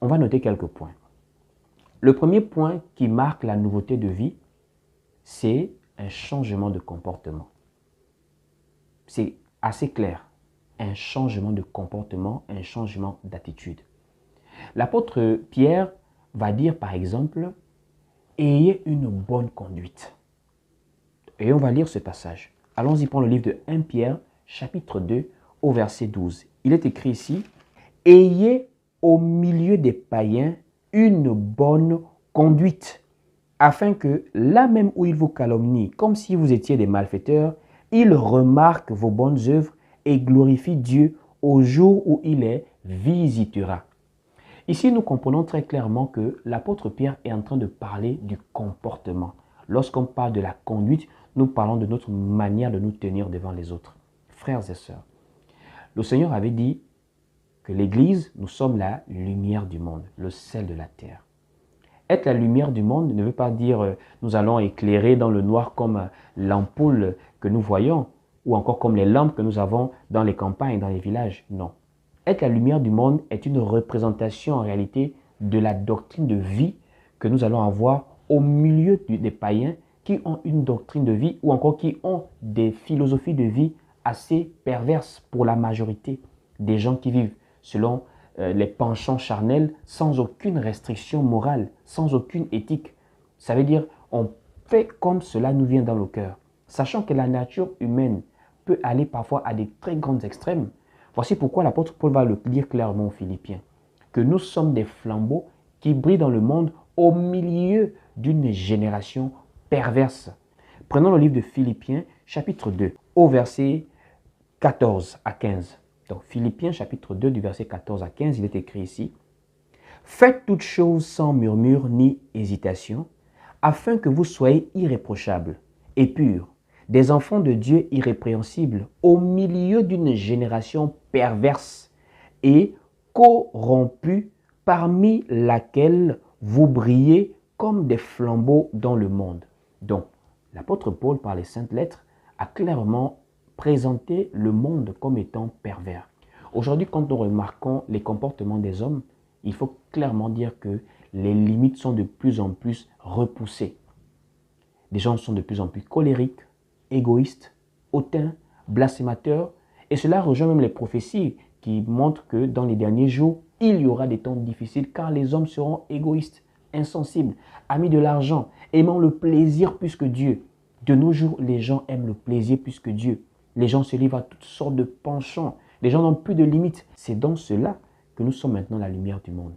on va noter quelques points. Le premier point qui marque la nouveauté de vie, c'est un changement de comportement. C'est assez clair. Un changement de comportement, un changement d'attitude. L'apôtre Pierre va dire par exemple, ayez une bonne conduite. Et on va lire ce passage. Allons-y pour le livre de 1 Pierre, chapitre 2, au verset 12. Il est écrit ici, ayez au milieu des païens une bonne conduite, afin que là même où ils vous calomnient, comme si vous étiez des malfaiteurs, ils remarquent vos bonnes œuvres et glorifient Dieu au jour où il les visitera. Ici, nous comprenons très clairement que l'apôtre Pierre est en train de parler du comportement. Lorsqu'on parle de la conduite, nous parlons de notre manière de nous tenir devant les autres. Frères et sœurs, le Seigneur avait dit que l'Église, nous sommes la lumière du monde, le sel de la terre. Être la lumière du monde ne veut pas dire nous allons éclairer dans le noir comme l'ampoule que nous voyons ou encore comme les lampes que nous avons dans les campagnes, dans les villages. Non. Être la lumière du monde est une représentation en réalité de la doctrine de vie que nous allons avoir au milieu des païens qui ont une doctrine de vie ou encore qui ont des philosophies de vie assez perverses pour la majorité des gens qui vivent selon les penchants charnels sans aucune restriction morale, sans aucune éthique. Ça veut dire on fait comme cela nous vient dans le cœur, sachant que la nature humaine peut aller parfois à des très grands extrêmes. Voici pourquoi l'apôtre Paul va le dire clairement aux Philippiens, que nous sommes des flambeaux qui brillent dans le monde au milieu d'une génération perverse. Prenons le livre de Philippiens, chapitre 2, au verset 14 à 15. Donc, Philippiens, chapitre 2, du verset 14 à 15, il est écrit ici, « Faites toutes choses sans murmure ni hésitation, afin que vous soyez irréprochables et purs, des enfants de Dieu irrépréhensibles, au milieu d'une génération perverse et corrompue, parmi laquelle vous brillez comme des flambeaux dans le monde. » Donc, l'apôtre Paul, par les saintes lettres, a clairement présenté le monde comme étant pervers. Aujourd'hui, quand nous remarquons les comportements des hommes, il faut clairement dire que les limites sont de plus en plus repoussées. Les gens sont de plus en plus colériques, égoïstes, hautains, blasphémateurs, et cela rejoint même les prophéties qui montrent que dans les derniers jours, il y aura des temps difficiles car les hommes seront égoïstes, insensibles, amis de l'argent, aimant le plaisir plus que Dieu. De nos jours, les gens aiment le plaisir plus que Dieu. Les gens se livrent à toutes sortes de penchants. Les gens n'ont plus de limites. C'est dans cela que nous sommes maintenant la lumière du monde.